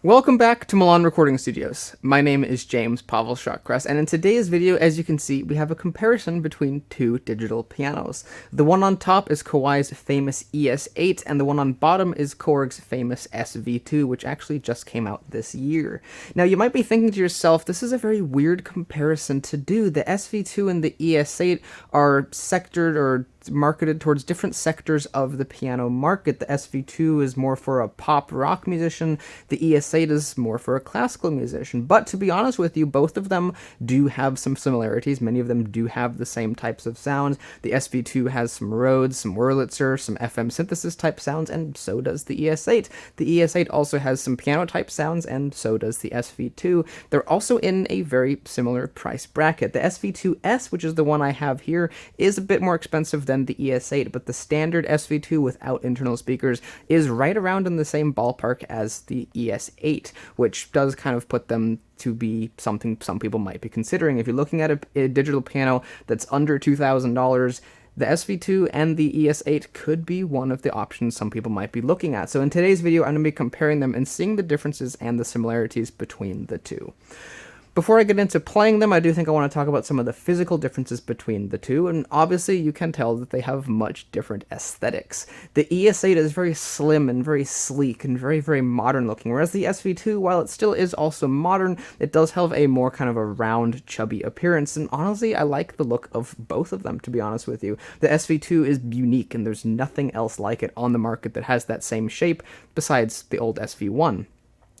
Welcome back to Milan Recording Studios. My name is James Pavel Shotcrest, and in today's video, as you can see, we have a comparison between two digital pianos. The one on top is Kawai's famous ES8, and the one on bottom is Korg's famous SV2, which actually just came out this year. Now, you might be thinking to yourself, this is a very weird comparison to do. The SV2 and the ES8 are sectored or marketed towards different sectors of the piano market. The SV2 is more for a pop rock musician, the ES8 is more for a classical musician. But to be honest with you, both of them do have some similarities. Many of them do have the same types of sounds. The SV2 has some Rhodes, some Wurlitzer, some FM synthesis type sounds, and so does the ES8. The ES8 also has some piano type sounds, and so does the SV2. They're also in a very similar price bracket. The SV2S, which is the one I have here, is a bit more expensive than the ES8, but the standard SV2 without internal speakers is right around in the same ballpark as the ES8, which does kind of put them to be something some people might be considering. If you're looking at a digital piano that's under $2,000, the SV2 and the ES8 could be one of the options some people might be looking at. So in today's video, I'm going to be comparing them and seeing the differences and the similarities between the two. Before I get into playing them, I do think I want to talk about some of the physical differences between the two, and obviously you can tell that they have much different aesthetics. The ES8 is very slim and very sleek and very, very modern looking, whereas the SV2, while it still is also modern, it does have a more kind of a round, chubby appearance, and honestly, I like the look of both of them, to be honest with you. The SV2 is unique, and there's nothing else like it on the market that has that same shape, besides the old SV1.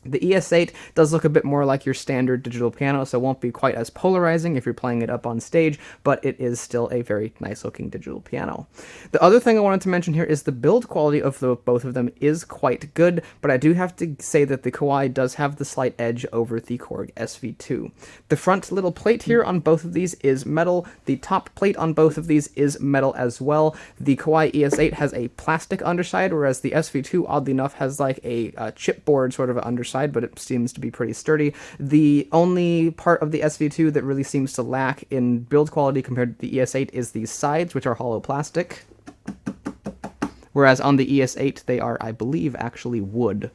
The ES8 does look a bit more like your standard digital piano, so it won't be quite as polarizing if you're playing it up on stage, but it is still a very nice-looking digital piano. The other thing I wanted to mention here is the build quality of both of them is quite good, but I do have to say that the Kawai does have the slight edge over the Korg SV2. The front little plate here on both of these is metal. The top plate on both of these is metal as well. The Kawai ES8 has a plastic underside, whereas the SV2, oddly enough, has like a chipboard sort of underside, but it seems to be pretty sturdy. The only part of the SV2 that really seems to lack in build quality compared to the ES8 is these sides, which are hollow plastic, whereas on the ES8 they are, I believe, actually wood.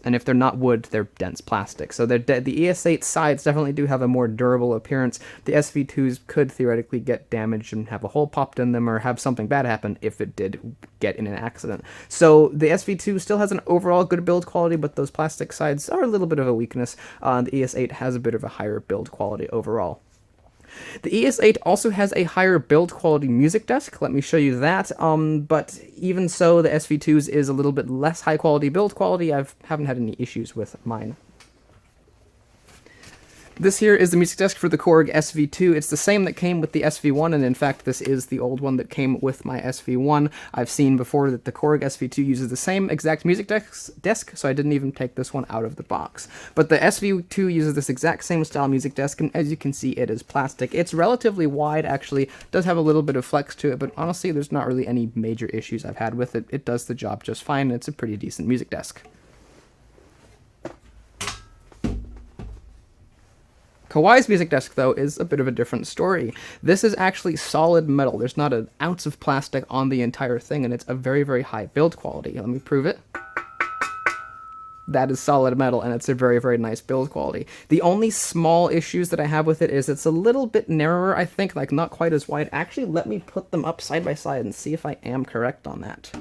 And if they're not wood, they're dense plastic. So the ES8 sides definitely do have a more durable appearance. The SV2s could theoretically get damaged and have a hole popped in them or have something bad happen if it did get in an accident. So the SV2 still has an overall good build quality, but those plastic sides are a little bit of a weakness. The ES8 has a bit of a higher build quality overall. The ES8 also has a higher build quality music desk, let me show you that, but even so, the SV2's is a little bit less high quality build quality. I haven't had any issues with mine. This here is the music desk for the Korg SV2. It's the same that came with the SV1, and in fact, this is the old one that came with my SV1. I've seen before that the Korg SV2 uses the same exact music desk, so I didn't even take this one out of the box. But the SV2 uses this exact same style music desk, and as you can see, it is plastic. It's relatively wide, actually, does have a little bit of flex to it, but honestly, there's not really any major issues I've had with it. It does the job just fine, and it's a pretty decent music desk. Kawai's music desk, though, is a bit of a different story. This is actually solid metal. There's not an ounce of plastic on the entire thing, and it's a very, very high build quality. Let me prove it. That is solid metal, and it's a very, very nice build quality. The only small issues that I have with it is it's a little bit narrower, I think, like not quite as wide. Actually, let me put them up side by side and see if I am correct on that.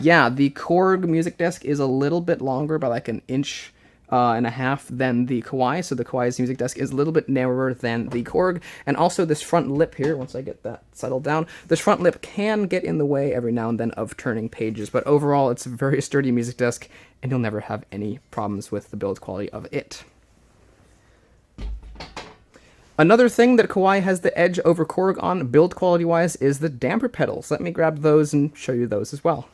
Yeah, the Korg music desk is a little bit longer by like an inch and a half than the Kawai, so the Kawai's music desk is a little bit narrower than the Korg, and also this front lip here, once I get that settled down, this front lip can get in the way every now and then of turning pages, but overall it's a very sturdy music desk, and you'll never have any problems with the build quality of it. Another thing that Kawai has the edge over Korg on, build quality-wise, is the damper pedals. Let me grab those and show you those as well.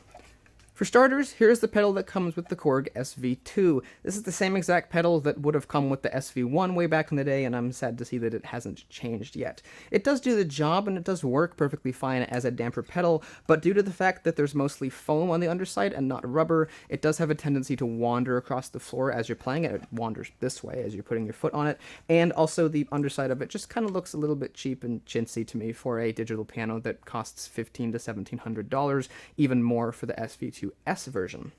For starters, here's the pedal that comes with the Korg SV2. This is the same exact pedal that would have come with the SV1 way back in the day, and I'm sad to see that it hasn't changed yet. It does do the job, and it does work perfectly fine as a damper pedal, but due to the fact that there's mostly foam on the underside and not rubber, it does have a tendency to wander across the floor as you're playing it. It wanders this way as you're putting your foot on it, and also the underside of it just kind of looks a little bit cheap and chintzy to me for a digital piano that costs $1,500 to $1,700, even more for the SV2S version.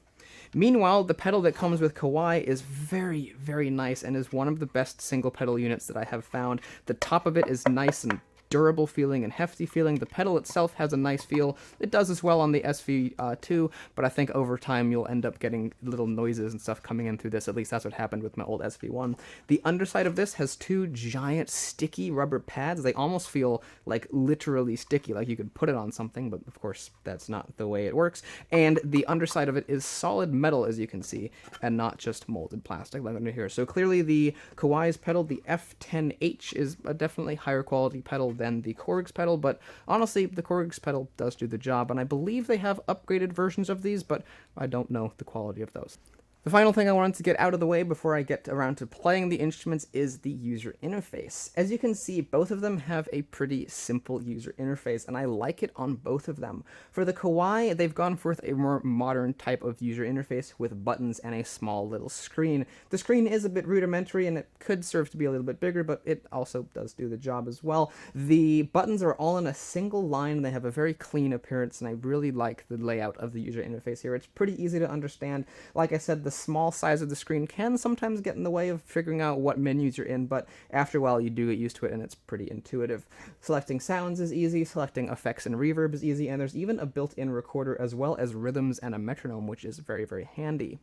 Meanwhile, the pedal that comes with Kawai is very, very nice and is one of the best single pedal units that I have found. The top of it is nice and durable feeling and hefty feeling. The pedal itself has a nice feel. It does as well on the SV2, but I think over time you'll end up getting little noises and stuff coming in through this. At least that's what happened with my old SV1. The underside of this has two giant sticky rubber pads. They almost feel like literally sticky, like you could put it on something, but of course that's not the way it works. And the underside of it is solid metal, as you can see, and not just molded plastic like under here. So clearly the Kawai's pedal, the F10H, is a definitely higher quality pedal than the Korg's pedal, but honestly, the Korg's pedal does do the job, and I believe they have upgraded versions of these, but I don't know the quality of those. The final thing I wanted to get out of the way before I get around to playing the instruments is the user interface. As you can see, both of them have a pretty simple user interface, and I like it on both of them. For the Kawai, they've gone for a more modern type of user interface with buttons and a small little screen. The screen is a bit rudimentary, and it could serve to be a little bit bigger, but it also does do the job as well. The buttons are all in a single line, and they have a very clean appearance, and I really like the layout of the user interface here. It's pretty easy to understand. Like I said, the small size of the screen can sometimes get in the way of figuring out what menus you're in, but after a while you do get used to it and it's pretty intuitive. Selecting sounds is easy, selecting effects and reverb is easy, and there's even a built-in recorder as well as rhythms and a metronome, which is very, very handy.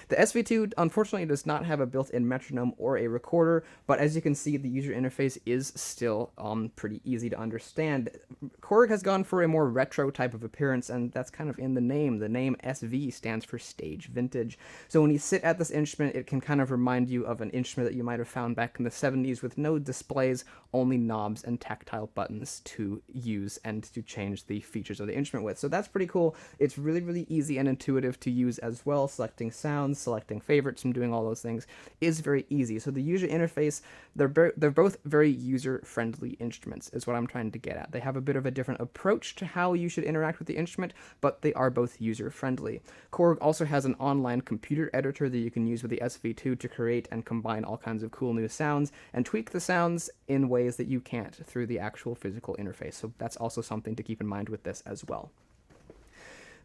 The SV2 unfortunately does not have a built-in metronome or a recorder, but as you can see, the user interface is still pretty easy to understand. Korg has gone for a more retro type of appearance, and that's kind of in the name. The name SV stands for Stage Vintage. So when you sit at this instrument, it can kind of remind you of an instrument that you might have found back in the 70s with no displays, only knobs and tactile buttons to use and to change the features of the instrument with. So that's pretty cool. It's really, really easy and intuitive to use as well. Selecting sounds, selecting favorites, and doing all those things is very easy. So the user interface, they're both very user-friendly instruments, is what I'm trying to get at. They have a bit of a different approach to how you should interact with the instrument, but they are both user-friendly. Korg also has an online computer editor that you can use with the SV2 to create and combine all kinds of cool new sounds and tweak the sounds in ways that you can't through the actual physical interface. So that's also something to keep in mind with this as well.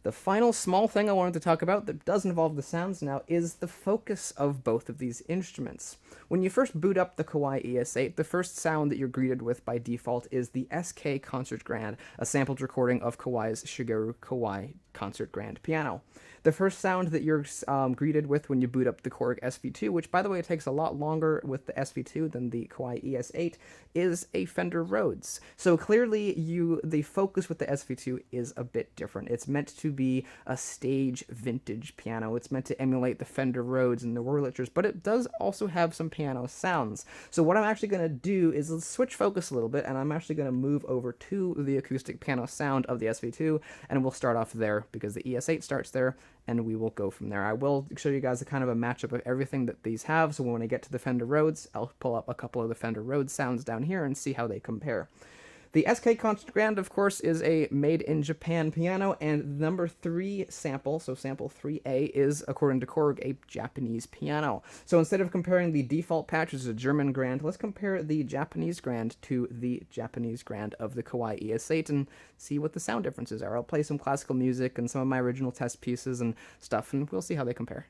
The final small thing I wanted to talk about that does involve the sounds now is the focus of both of these instruments. When you first boot up the Kawai ES8, the first sound that you're greeted with by default is the SK Concert Grand, a sampled recording of Kawai's Shigeru Kawai Concert Grand piano. The first sound that you're greeted with when you boot up the Korg SV2, which by the way takes a lot longer with the SV2 than the Kawai ES8, is a Fender Rhodes. So clearly the focus with the SV2 is a bit different. It's meant to be a stage vintage piano. It's meant to emulate the Fender Rhodes and the Wurlitzers, but it does also have some piano sounds. So what I'm actually going to do is switch focus a little bit, and I'm actually going to move over to the acoustic piano sound of the SV2, and we'll start off there because the ES8 starts there, and we will go from there. I will show you guys a kind of a matchup of everything that these have, so when I get to the Fender Rhodes, I'll pull up a couple of the Fender Rhodes sounds down here and see how they compare. The SK Concert Grand, of course, is a made-in-Japan piano, and number 3 sample, so sample 3A, is, according to Korg, a Japanese piano. So instead of comparing the default patch as a German Grand, let's compare the Japanese Grand to the Japanese Grand of the Kawai ES8 and see what the sound differences are. I'll play some classical music and some of my original test pieces and stuff, and we'll see how they compare.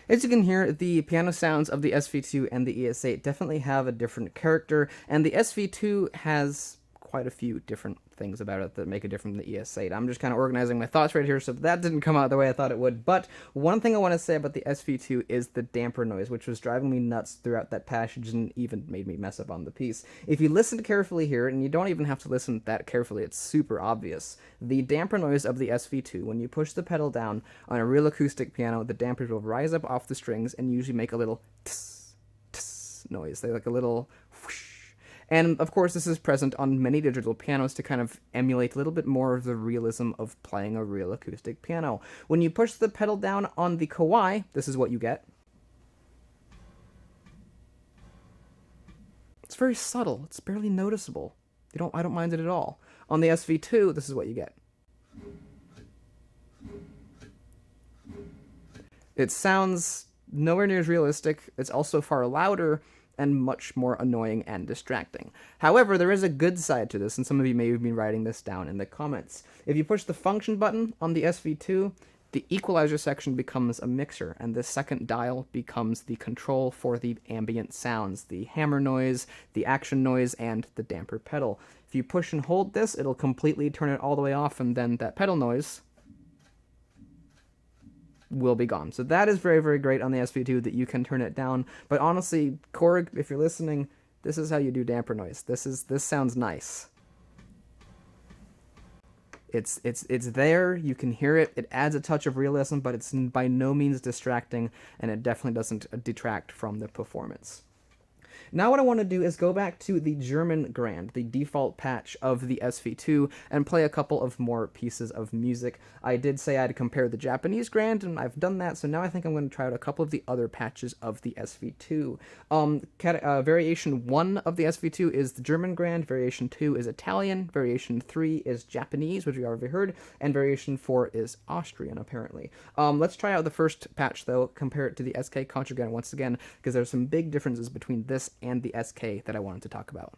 As you can hear, the piano sounds of the SV2 and the ES8 definitely have a different character, and the SV2 has quite a few different things about it that make it different from the ES8. I'm just kind of organizing my thoughts right here, so that didn't come out the way I thought it would. But one thing I want to say about the SV2 is the damper noise, which was driving me nuts throughout that passage and even made me mess up on the piece. If you listen carefully here, and you don't even have to listen that carefully, it's super obvious. The damper noise of the SV2, when you push the pedal down on a real acoustic piano, the dampers will rise up off the strings and usually make a little tss, tss noise. They like a little whoosh. And of course, this is present on many digital pianos to kind of emulate a little bit more of the realism of playing a real acoustic piano. When you push the pedal down on the Kawai, this is what you get. It's very subtle. It's barely noticeable. I don't mind it at all. On the SV2, this is what you get. It sounds nowhere near as realistic. It's also far louder and much more annoying and distracting. However, there is a good side to this, and some of you may have been writing this down in the comments. If you push the function button on the SV2, the equalizer section becomes a mixer, and the second dial becomes the control for the ambient sounds, the hammer noise, the action noise, and the damper pedal. If you push and hold this, it'll completely turn it all the way off, and then that pedal noise will be gone. So that is very, very great on the SV2 that you can turn it down. But honestly, Korg, if you're listening, this is how you do damper noise. This sounds nice. It's there, you can hear it, it adds a touch of realism, but it's by no means distracting, and it definitely doesn't detract from the performance. Now what I want to do is go back to the German Grand, the default patch of the SV2, and play a couple of more pieces of music. I did say I'd compare the Japanese Grand, and I've done that, so now I think I'm going to try out a couple of the other patches of the SV2. Variation 1 of the SV2 is the German Grand, Variation 2 is Italian, Variation 3 is Japanese, which we already heard, and Variation 4 is Austrian, apparently. Let's try out the first patch, though, compare it to the SK Concertgran once again, because there's some big differences between this and the SK that I wanted to talk about.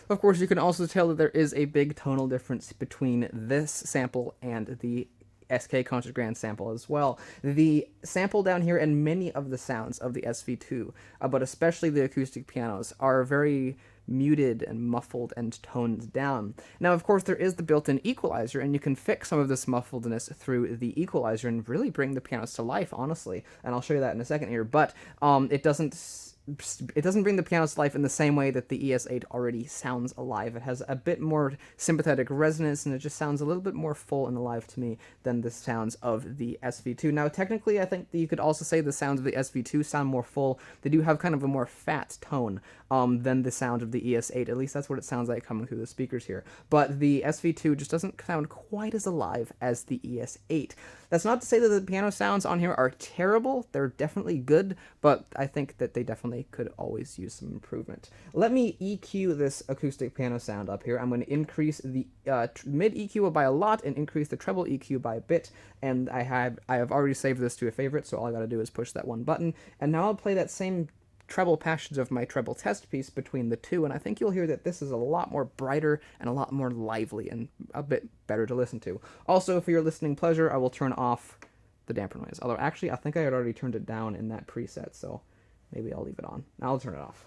Of course, you can also tell that there is a big tonal difference between this sample and the SK Concertgran sample as well. The sample down here and many of the sounds of the SV2, but especially the acoustic pianos, are very muted and muffled and toned down. Now, of course, there is the built-in equalizer, and you can fix some of this muffledness through the equalizer and really bring the pianos to life, honestly. And I'll show you that in a second here, but it doesn't bring the pianos to life in the same way that the ES8 already sounds alive. It has a bit more sympathetic resonance, and it just sounds a little bit more full and alive to me than the sounds of the SV2. Now, technically, I think that you could also say the sounds of the SV2 sound more full. They do have kind of a more fat tone than the sound of the ES8. At least that's what it sounds like coming through the speakers here. But the SV2 just doesn't sound quite as alive as the ES8. That's not to say that the piano sounds on here are terrible. They're definitely good, but I think that they definitely definitely could always use some improvement. Let me EQ this acoustic piano sound up here. I'm going to increase the mid EQ by a lot and increase the treble EQ by a bit, and I have already saved this to a favorite, so all I got to do is push that one button, and now I'll play that same treble passage of my treble test piece between the two, and I think you'll hear that this is a lot more brighter and a lot more lively and a bit better to listen to. Also, for your listening pleasure, I will turn off the damper noise. Although, actually, I think I had already turned it down in that preset, so maybe I'll leave it on. Now I'll turn it off.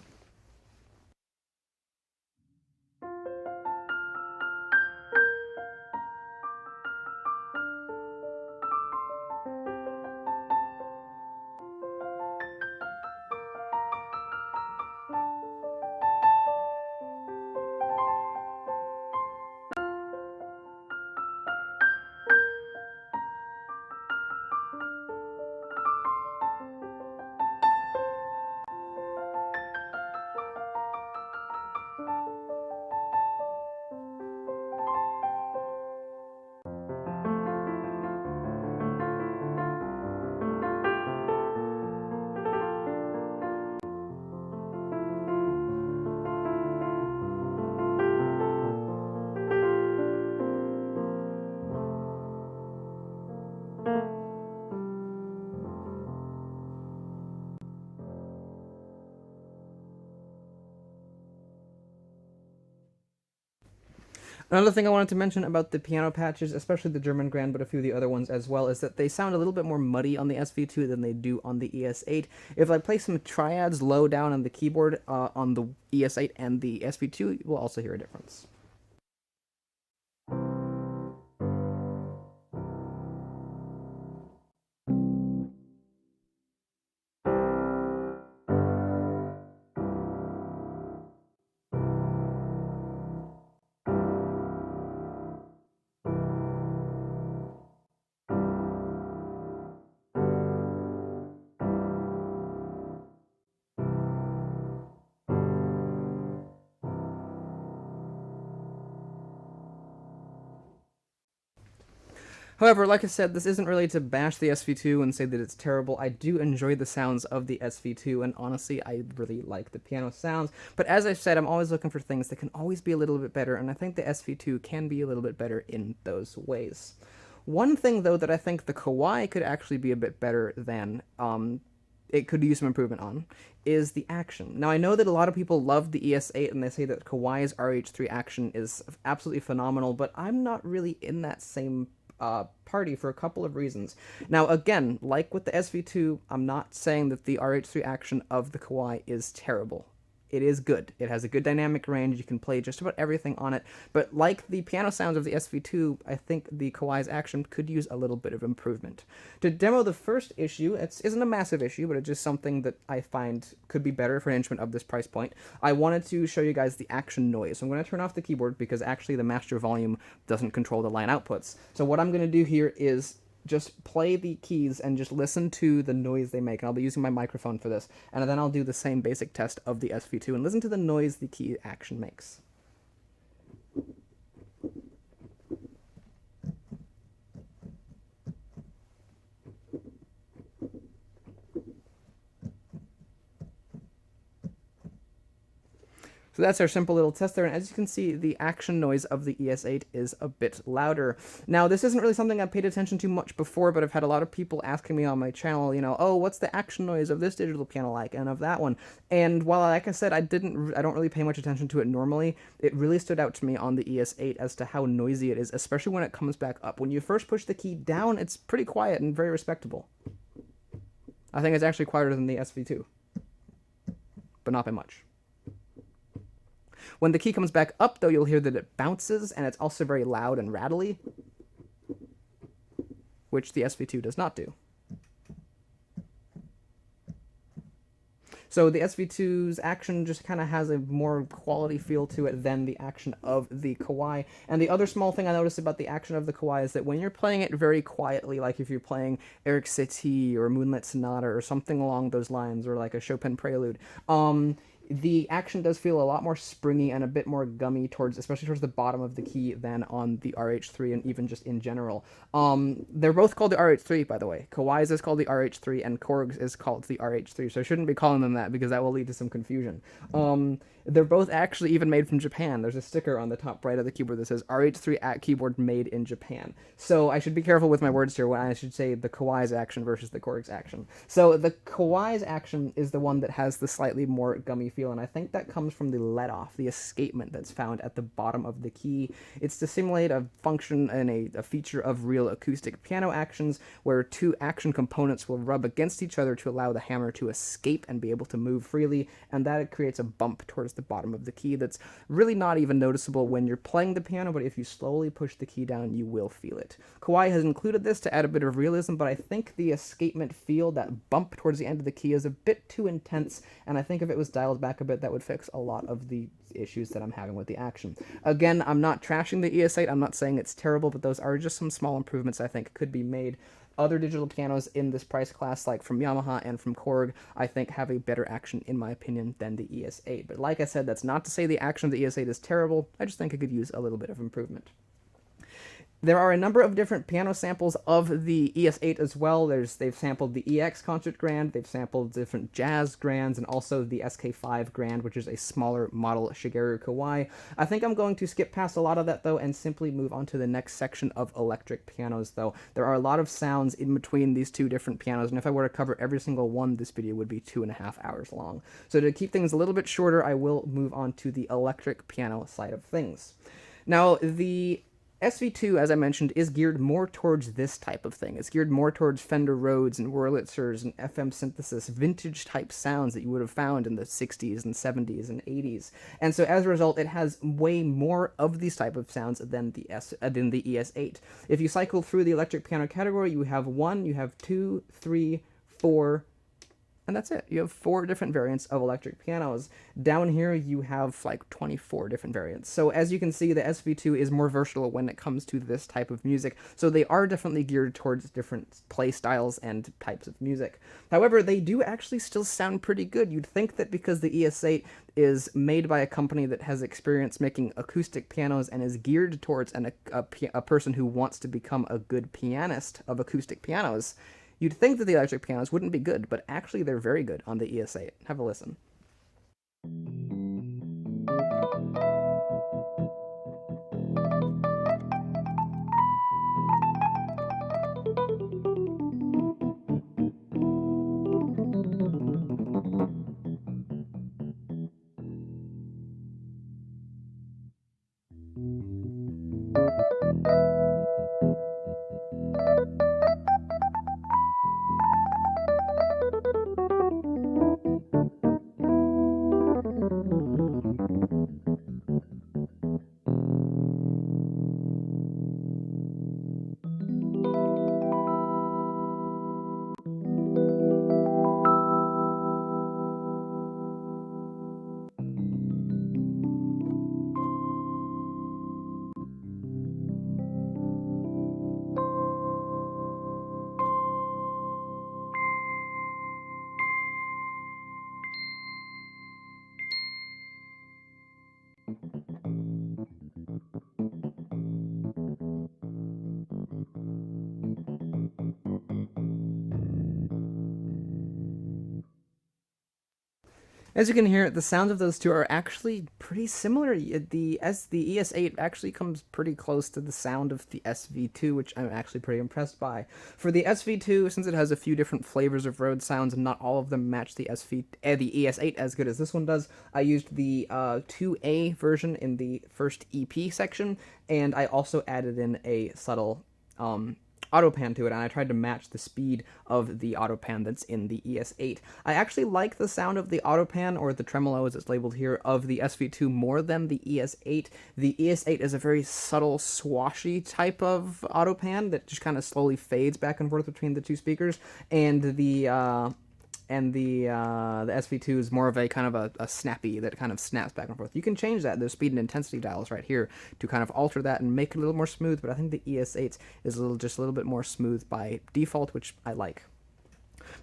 Another thing I wanted to mention about the piano patches, especially the German Grand, but a few of the other ones as well, is that they sound a little bit more muddy on the SV2 than they do on the ES8. If I play some triads low down on the keyboard on the ES8 and the SV2, you will also hear a difference. However, like I said, this isn't really to bash the SV2 and say that it's terrible. I do enjoy the sounds of the SV2, and honestly, I really like the piano sounds. But as I said, I'm always looking for things that can always be a little bit better, and I think the SV2 can be a little bit better in those ways. One thing, though, that I think the Kawai could actually be a bit better than, it could use some improvement on, is the action. Now, I know that a lot of people love the ES8, and they say that Kawai's RH3 action is absolutely phenomenal, but I'm not really in that same party for a couple of reasons. Now, again, like with the SV2, I'm not saying that the RH3 action of the Kawai is terrible. It is good. It has a good dynamic range. You can play just about everything on it. But like the piano sounds of the SV2, I think the Kawai's action could use a little bit of improvement. To demo the first issue, it isn't a massive issue, but it's just something that I find could be better for an instrument of this price point. I wanted to show you guys the action noise. So I'm going to turn off the keyboard because actually the master volume doesn't control the line outputs. So what I'm going to do here is just play the keys and just listen to the noise they make. And I'll be using my microphone for this. And then I'll do the same basic test of the SV2 and listen to the noise the key action makes. So that's our simple little test there, and as you can see, the action noise of the ES8 is a bit louder. Now, this isn't really something I've paid attention to much before, but I've had a lot of people asking me on my channel, you know, oh, what's the action noise of this digital piano like, and of that one? And while, like I said, I don't really pay much attention to it normally, it really stood out to me on the ES8 as to how noisy it is, especially when it comes back up. When you first push the key down, it's pretty quiet and very respectable. I think it's actually quieter than the SV2, but not by much. When the key comes back up, though, you'll hear that it bounces, and it's also very loud and rattly, which the SV2 does not do. So the SV2's action just kind of has a more quality feel to it than the action of the Kawai. And the other small thing I noticed about the action of the Kawai is that when you're playing it very quietly, like if you're playing Eric Satie or Moonlit Sonata or something along those lines, or like a Chopin Prelude, The action does feel a lot more springy and a bit more gummy especially towards the bottom of the key than on the RH3 and even just in general. They're both called the RH3, by the way. Kawai's is called the RH3 and Korg's is called the RH3, so I shouldn't be calling them that because that will lead to some confusion. They're both actually even made from Japan. There's a sticker on the top right of the keyboard that says RH3 at keyboard made in Japan. So I should be careful with my words here when I should say the Kawai's action versus the Korg's action. So the Kawai's action is the one that has the slightly more gummy feel, and I think that comes from the let-off, the escapement that's found at the bottom of the key. It's to simulate a function and a feature of real acoustic piano actions where two action components will rub against each other to allow the hammer to escape and be able to move freely, and that creates a bump towards the bottom of the key that's really not even noticeable when you're playing the piano, but if you slowly push the key down, you will feel it. Kawai has included this to add a bit of realism, but I think the escapement feel, that bump towards the end of the key, is a bit too intense, and I think if it was dialed back a bit, that would fix a lot of the issues that I'm having with the action. Again, I'm not trashing the ES8, I'm not saying it's terrible, but those are just some small improvements I think could be made. Other digital pianos in this price class, like from Yamaha and from Korg, I think have a better action, in my opinion, than the ES8. But like I said, that's not to say the action of the ES8 is terrible, I just think it could use a little bit of improvement. There are a number of different piano samples of the ES8 as well. They've sampled the EX Concert Grand, they've sampled different jazz grands, and also the SK5 Grand, which is a smaller model Shigeru Kawai. I think I'm going to skip past a lot of that, though, and simply move on to the next section of electric pianos, though. There are a lot of sounds in between these two different pianos, and if I were to cover every single one, this video would be 2.5 hours long. So to keep things a little bit shorter, I will move on to the electric piano side of things. Now, the SV2, as I mentioned, is geared more towards this type of thing. It's geared more towards Fender Rhodes and Wurlitzers and FM synthesis, vintage-type sounds that you would have found in the 60s and 70s and 80s. And so as a result, it has way more of these type of sounds than the ES8. If you cycle through the electric piano category, you have 1, you have 2, 3, 4, and that's it. You have 4 different variants of electric pianos. Down here, you have like 24 different variants. So as you can see, the SV2 is more versatile when it comes to this type of music. So they are definitely geared towards different play styles and types of music. However, they do actually still sound pretty good. You'd think that because the ES8 is made by a company that has experience making acoustic pianos and is geared towards a person who wants to become a good pianist of acoustic pianos, you'd think that the electric pianos wouldn't be good, but actually they're very good on the ES8. Have a listen. As you can hear, the sounds of those two are actually pretty similar. The ES8 actually comes pretty close to the sound of the SV2, which I'm actually pretty impressed by. For the SV2, since it has a few different flavors of Rhodes sounds and not all of them match the ES8 as good as this one does, I used the 2A version in the first EP section, and I also added in a subtle autopan to it, and I tried to match the speed of the autopan that's in the ES8. I actually like the sound of the autopan, or the tremolo as it's labeled here, of the SV2 more than the ES8. The ES8 is a very subtle, swashy type of autopan that just kind of slowly fades back and forth between the two speakers, and the SV2 is more of a kind of a snappy that kind of snaps back and forth. You can change that. There's speed and intensity dials right here to kind of alter that and make it a little more smooth, but I think the ES8 is just a little bit more smooth by default, which I like.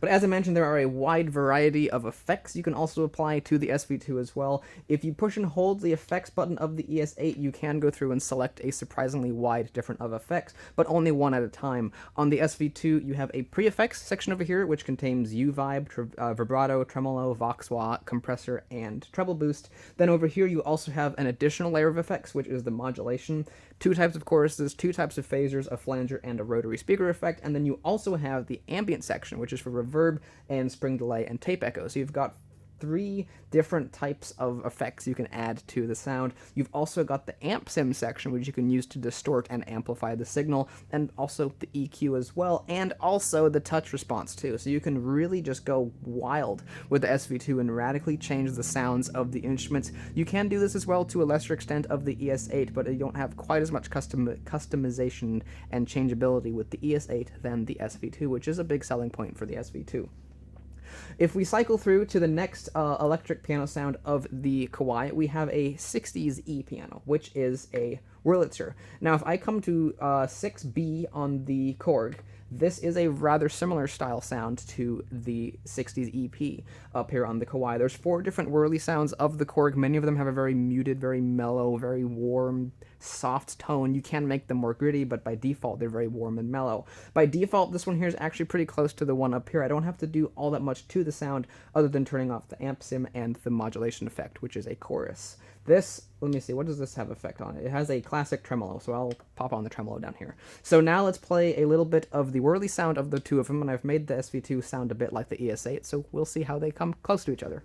But as I mentioned, there are a wide variety of effects you can also apply to the SV2 as well. If you push and hold the effects button of the ES8, you can go through and select a surprisingly wide different of effects, but only one at a time. On the SV2, you have a pre-effects section over here, which contains U-vibe, vibrato, tremolo, vox wah, compressor, and treble boost. Then over here, you also have an additional layer of effects, which is the modulation, 2 types of choruses, 2 types of phasers, a flanger, and a rotary speaker effect. And then you also have the ambient section, which is for reverb and spring delay and tape echo. So you've got 3 different types of effects you can add to the sound. You've also got the amp sim section, which you can use to distort and amplify the signal, and also the EQ as well, and also the touch response too. So you can really just go wild with the SV2 and radically change the sounds of the instruments. You can do this as well to a lesser extent of the ES8, but you don't have quite as much customization and changeability with the ES8 than the SV2, which is a big selling point for the SV2. If we cycle through to the next electric piano sound of the Kawai, we have a 60s E piano, which is a Wurlitzer. Now, if I come to 6B on the Korg, this is a rather similar style sound to the 60s EP up here on the Kawai. There's 4 different whirly sounds of the Korg. Many of them have a very muted, very mellow, very warm, soft tone. You can make them more gritty, but by default, they're very warm and mellow. By default, this one here is actually pretty close to the one up here. I don't have to do all that much to the sound other than turning off the amp sim and the modulation effect, which is a chorus. This, let me see, what does this have effect on it? It has a classic tremolo, so I'll pop on the tremolo down here. So now let's play a little bit of the whirly sound of the 2 of them, and I've made the SV2 sound a bit like the ES8, so we'll see how they come close to each other.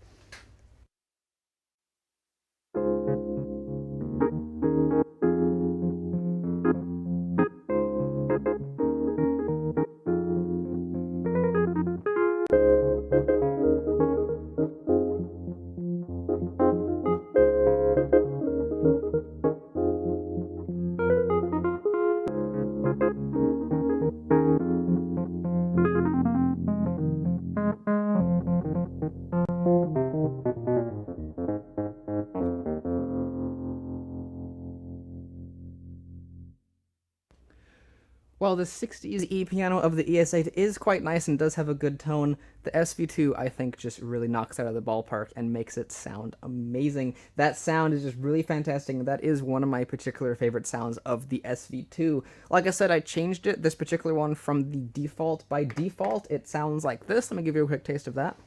While the 60s E piano of the ES8 is quite nice and does have a good tone, the SV2, I think, just really knocks out of the ballpark and makes it sound amazing. That sound is just really fantastic, and that is one of my particular favorite sounds of the SV2. Like I said, I changed it, this particular one, from the default. By default, it sounds like this. Let me give you a quick taste of that.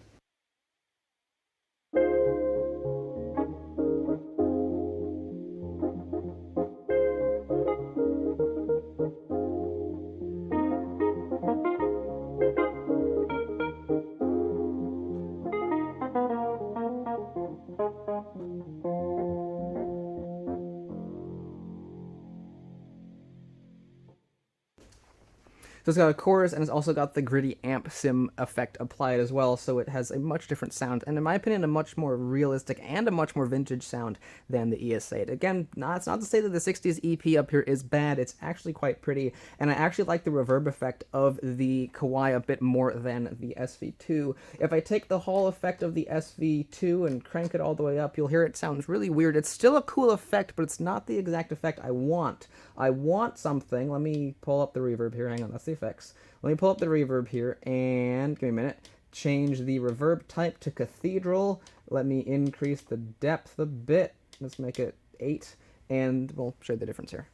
So it's got a chorus, and it's also got the gritty amp sim effect applied as well, so it has a much different sound, and in my opinion, a much more realistic and a much more vintage sound than the ES8. Again, it's not to say that the 60s EP up here is bad, it's actually quite pretty, and I actually like the reverb effect of the Kawai a bit more than the SV2. If I take the Hall effect of the SV2 and crank it all the way up, you'll hear it sounds really weird. It's still a cool effect, but it's not the exact effect I want. I want something. Let me pull up the reverb here. Hang on, that's the effects. Let me pull up the reverb here, and give me a minute. Change the reverb type to cathedral. Let me increase the depth a bit. Let's make it 8, and we'll show you the difference here.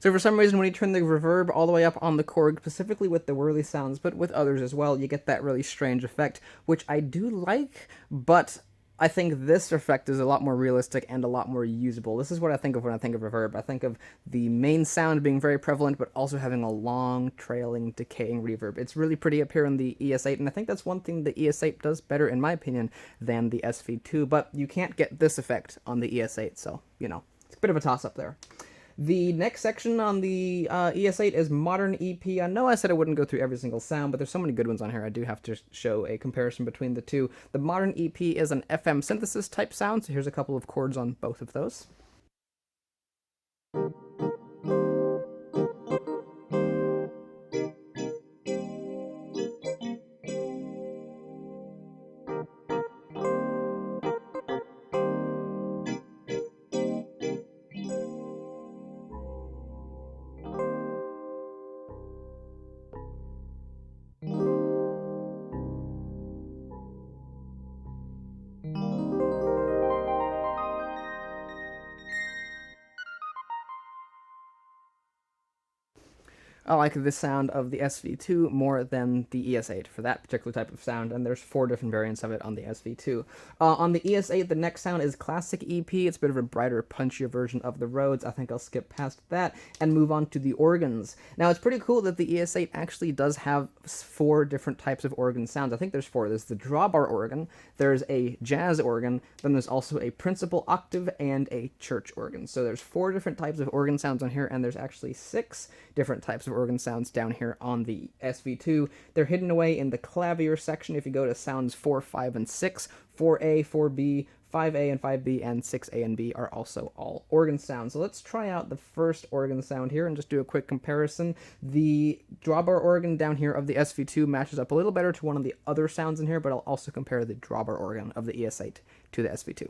So for some reason, when you turn the reverb all the way up on the Korg, specifically with the whirly sounds, but with others as well, you get that really strange effect, which I do like, but I think this effect is a lot more realistic and a lot more usable. This is what I think of when I think of reverb. I think of the main sound being very prevalent, but also having a long, trailing, decaying reverb. It's really pretty up here in the ES8, and I think that's one thing the ES8 does better, in my opinion, than the SV2, but you can't get this effect on the ES8, so, you know, it's a bit of a toss-up there. The next section on the ES8 is Modern EP. I know I said I wouldn't go through every single sound, but there's so many good ones on here, I do have to show a comparison between the two. The Modern EP is an FM synthesis type sound, so here's a couple of chords on both of those. I like the sound of the SV2 more than the ES8 for that particular type of sound, and there's 4 different variants of it on the SV2. On the ES8, the next sound is Classic EP. It's a bit of a brighter, punchier version of the Rhodes. I think I'll skip past that and move on to the organs. Now, it's pretty cool that the ES8 actually does have 4 different types of organ sounds. I think there's 4. There's the drawbar organ, there's a jazz organ, then there's also a principal octave, and a church organ. So there's 4 different types of organ sounds on here, and there's actually 6 different types of organ sounds down here on the SV2. They're hidden away in the clavier section. If you go to sounds 4, 5, and 6, 4A, 4B, 5A and 5B, and 6A and B are also all organ sounds. So let's try out the first organ sound here and just do a quick comparison. The drawbar organ down here of the SV2 matches up a little better to one of the other sounds in here, but I'll also compare the drawbar organ of the ES8 to the SV2.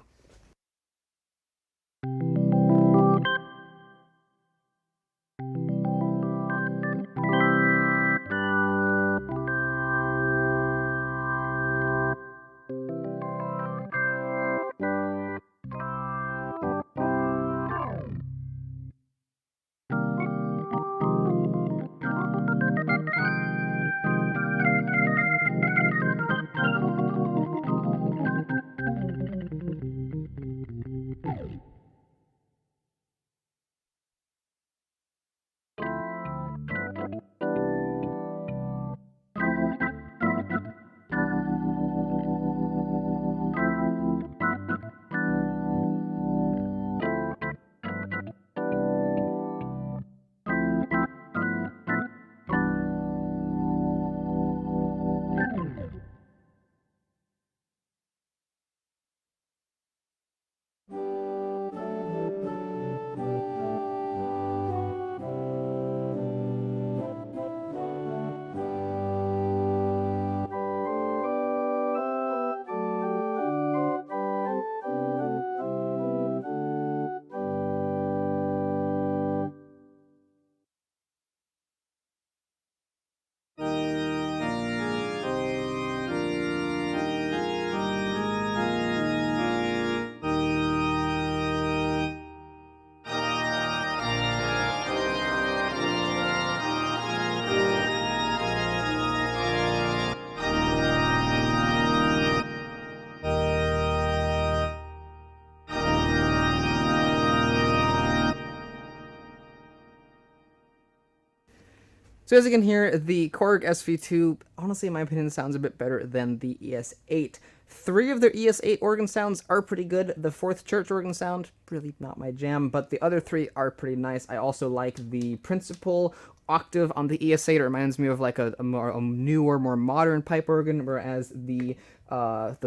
So as you can hear, the Korg SV2, honestly, in my opinion, sounds a bit better than the ES8. 3 of their ES8 organ sounds are pretty good. The 4th church organ sound, really not my jam, but the other 3 are pretty nice. I also like the principal octave on the ES8. It reminds me of like a newer, more modern pipe organ, whereas the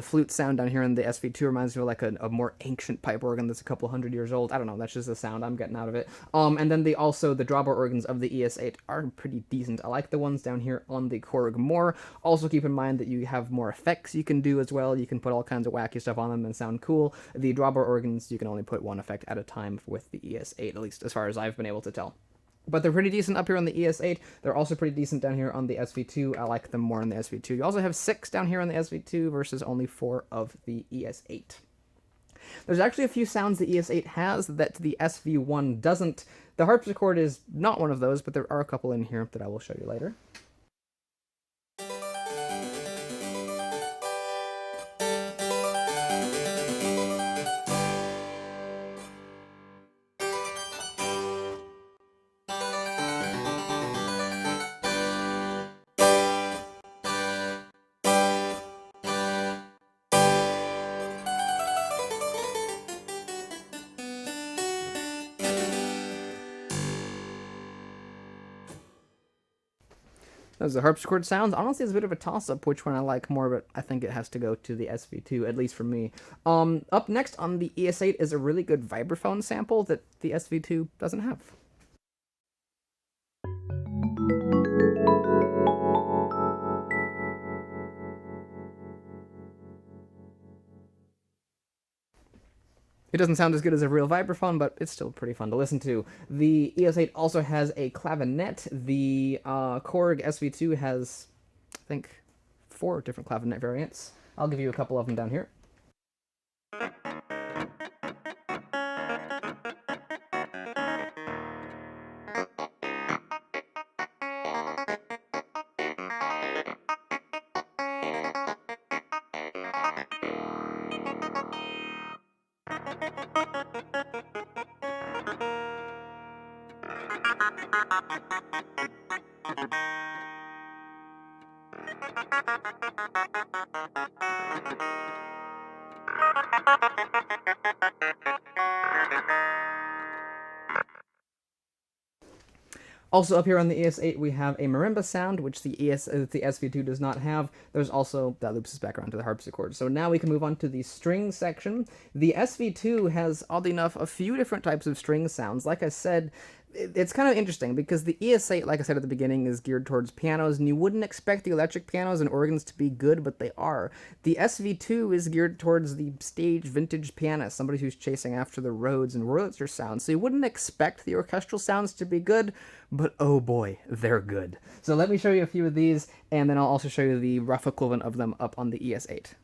flute sound down here in the SV2 reminds me of like a more ancient pipe organ that's a couple hundred years old. I don't know, that's just the sound I'm getting out of it. And then the drawbar organs of the ES8 are pretty decent. I like the ones down here on the Korg more. Also keep in mind that you have more effects you can do as well. You can put all kinds of wacky stuff on them and sound cool. The drawbar organs, you can only put 1 effect at a time with the ES8, at least as far as I've been able to tell. But they're pretty decent up here on the ES8. They're also pretty decent down here on the SV2. I like them more on the SV2. You also have 6 down here on the SV2 versus only 4 of the ES8. There's actually a few sounds the ES8 has that the SV1 doesn't. The harpsichord is not one of those, but there are a couple in here that I will show you later. Those are the harpsichord sounds. Honestly, it's a bit of a toss-up which one I like more, but I think it has to go to the SV2, at least for me. Up next on the ES8 is a really good vibraphone sample that the SV2 doesn't have. It doesn't sound as good as a real vibraphone, but it's still pretty fun to listen to. The ES8 also has a clavinet. The Korg SV2 has, I think, 4 different clavinet variants. I'll give you a couple of them down here. Also up here on the ES8 we have a marimba sound, which the SV2 does not have. There's also, that loops us back around to the harpsichord. So now we can move on to the string section. The SV2 has, oddly enough, a few different types of string sounds. Like I said, it's kind of interesting because the ES8, like I said at the beginning, is geared towards pianos, and you wouldn't expect the electric pianos and organs to be good, but they are. The SV2 is geared towards the stage vintage pianist, somebody who's chasing after the Rhodes and Wurlitzer sounds, so you wouldn't expect the orchestral sounds to be good, but oh boy, they're good. So let me show you a few of these, and then I'll also show you the rough equivalent of them up on the ES8.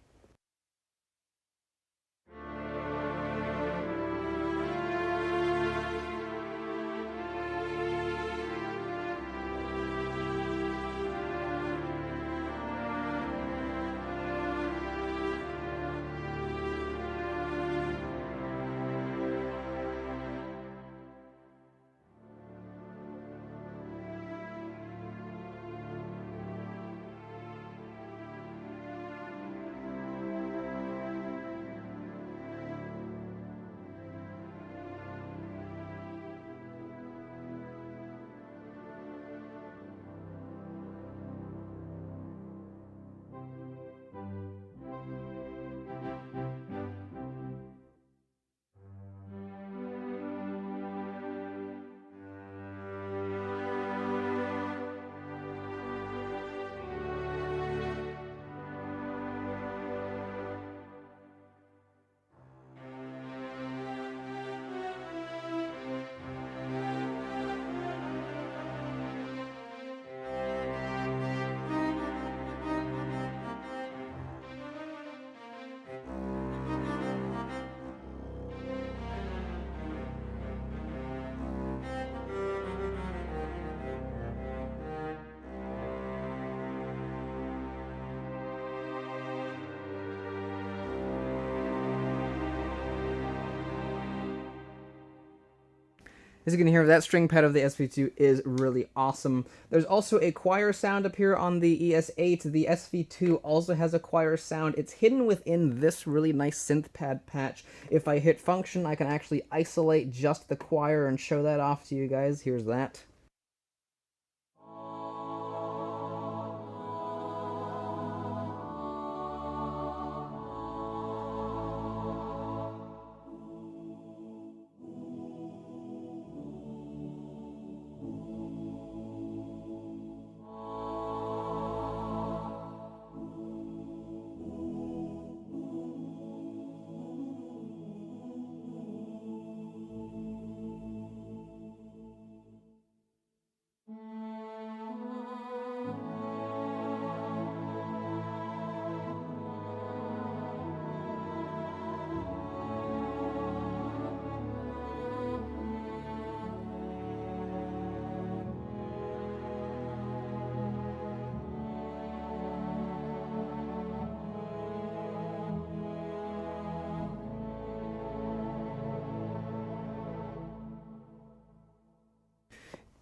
As you can hear, that string pad of the SV2 is really awesome. There's also a choir sound up here on the ES8. The SV2 also has a choir sound. It's hidden within this really nice synth pad patch. If I hit function, I can actually isolate just the choir and show that off to you guys. Here's that.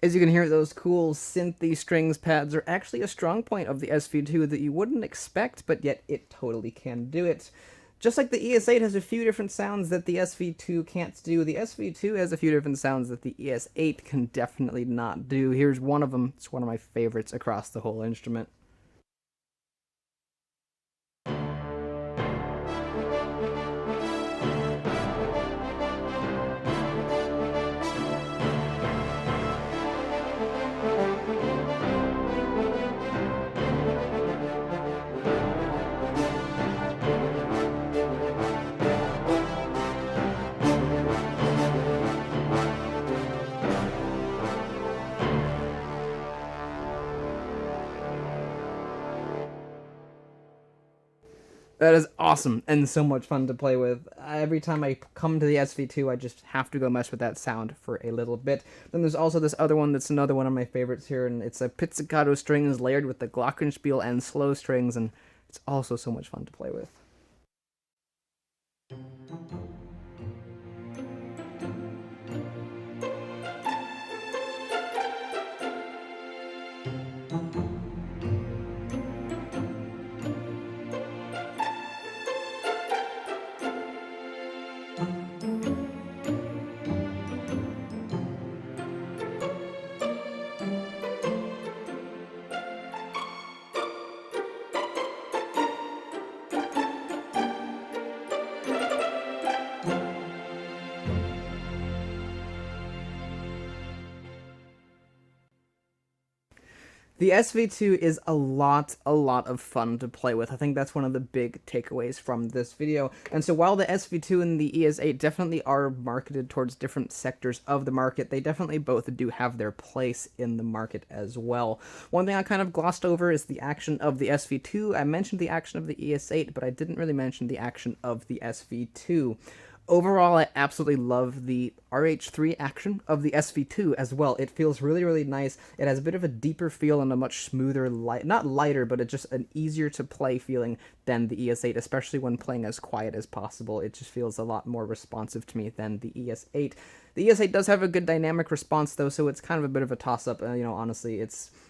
As you can hear, those cool synthy strings pads are actually a strong point of the SV2 that you wouldn't expect, but yet it totally can do it. Just like the ES8 has a few different sounds that the SV2 can't do, the SV2 has a few different sounds that the ES8 can definitely not do. Here's one of them. It's one of my favorites across the whole instrument. That is awesome and so much fun to play with. Every time I come to the SV2, I just have to go mess with that sound for a little bit. Then there's also this other one that's another one of my favorites here, and it's a pizzicato strings layered with the glockenspiel and slow strings, and it's also so much fun to play with. The SV2 is a lot of fun to play with. I think that's one of the big takeaways from this video. And so while the SV2 and the ES8 definitely are marketed towards different sectors of the market, they definitely both do have their place in the market as well. One thing I kind of glossed over is the action of the SV2. I mentioned the action of the ES8, but I didn't really mention the action of the SV2. Overall, I absolutely love the RH3 action of the SV2 as well. It feels really nice. It has a bit of a deeper feel and a much smoother, not lighter, but it's just an easier to play feeling than the ES8, especially when playing as quiet as possible. It just feels a lot more responsive to me than the ES8. The ES8 does have a good dynamic response though, so it's kind of a bit of a toss-up. Honestly,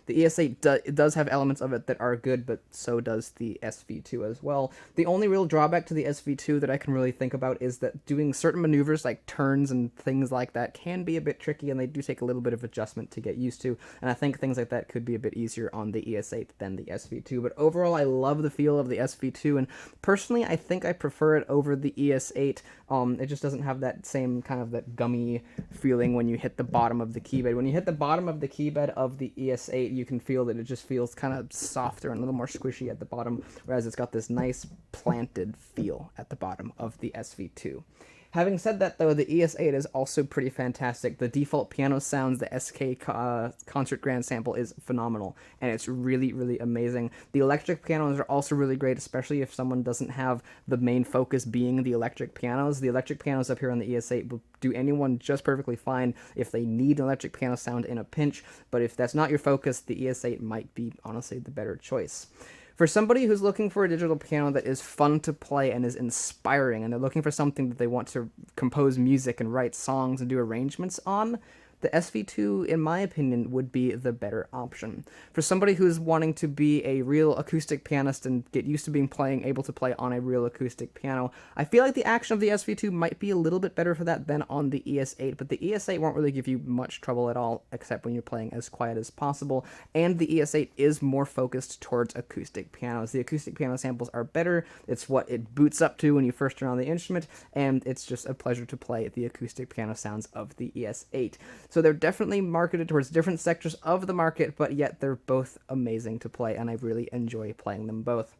the ES8 does have elements of it that are good, but so does the SV2 as well. The only real drawback to the SV2 that I can really think about is that doing certain maneuvers like turns and things like that can be a bit tricky, and they do take a little bit of adjustment to get used to, and I think things like that could be a bit easier on the ES8 than the SV2. But overall, I love the feel of the SV2, and personally, I think I prefer it over the ES8. It just doesn't have that same kind of that gummy feeling when you hit the bottom of the keybed. When you hit the bottom of the keybed of the ES8, you can feel that it just feels kind of softer and a little more squishy at the bottom, whereas it's got this nice planted feel at the bottom of the SV2. Having said that, though, the ES8 is also pretty fantastic. The default piano sounds, the SK Concert Grand Sample is phenomenal, and it's really amazing. The electric pianos are also really great, especially if someone doesn't have the main focus being the electric pianos. The electric pianos up here on the ES8 will do anyone just perfectly fine if they need an electric piano sound in a pinch, but if that's not your focus, the ES8 might be, honestly, the better choice. For somebody who's looking for a digital piano that is fun to play and is inspiring, and they're looking for something that they want to compose music and write songs and do arrangements on, the SV2, in my opinion, would be the better option. For somebody who's wanting to be a real acoustic pianist and get used to being able to play on a real acoustic piano, I feel like the action of the SV2 might be a little bit better for that than on the ES8, but the ES8 won't really give you much trouble at all, except when you're playing as quiet as possible, and the ES8 is more focused towards acoustic pianos. The acoustic piano samples are better, it's what it boots up to when you first turn on the instrument, and it's just a pleasure to play the acoustic piano sounds of the ES8. So they're definitely marketed towards different sectors of the market, but yet they're both amazing to play, and I really enjoy playing them both.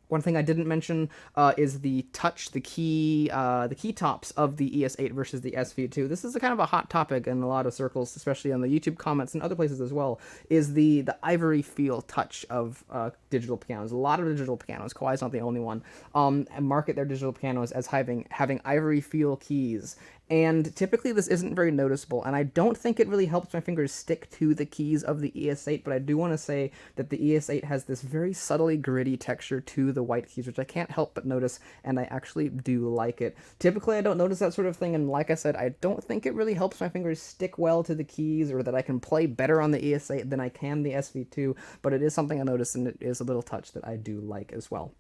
One thing I didn't mention is the touch, the key tops of the ES8 versus the SV2. This is a kind of a hot topic in a lot of circles, especially on the YouTube comments and other places as well, is the ivory feel touch of digital pianos. A lot of digital pianos, Kawai's not the only one, and market their digital pianos as having ivory feel keys. And typically this isn't very noticeable, and I don't think it really helps my fingers stick to the keys of the ES8, but I do want to say that the ES8 has this very subtly gritty texture to the white keys, which I can't help but notice, and I actually do like it. Typically I don't notice that sort of thing, and like I said, I don't think it really helps my fingers stick well to the keys, or that I can play better on the ES8 than I can the SV2, but it is something I noticed, and it is a little touch that I do like as well.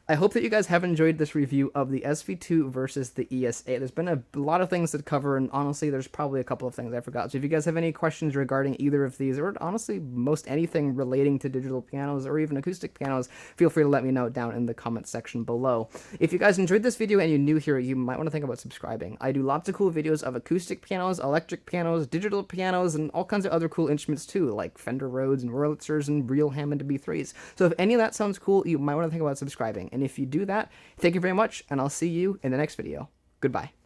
I hope that you guys have enjoyed this review of the SV2 versus the ES8. There's been a lot of things to cover, and honestly, there's probably a couple of things I forgot. So if you guys have any questions regarding either of these, or honestly, most anything relating to digital pianos or even acoustic pianos, feel free to let me know down in the comment section below. If you guys enjoyed this video and you're new here, you might want to think about subscribing. I do lots of cool videos of acoustic pianos, electric pianos, digital pianos, and all kinds of other cool instruments too, like Fender Rhodes and Wurlitzers and real Hammond B3s. So if any of that sounds cool, you might want to think about subscribing. And if you do that, thank you very much, and I'll see you in the next video. Goodbye.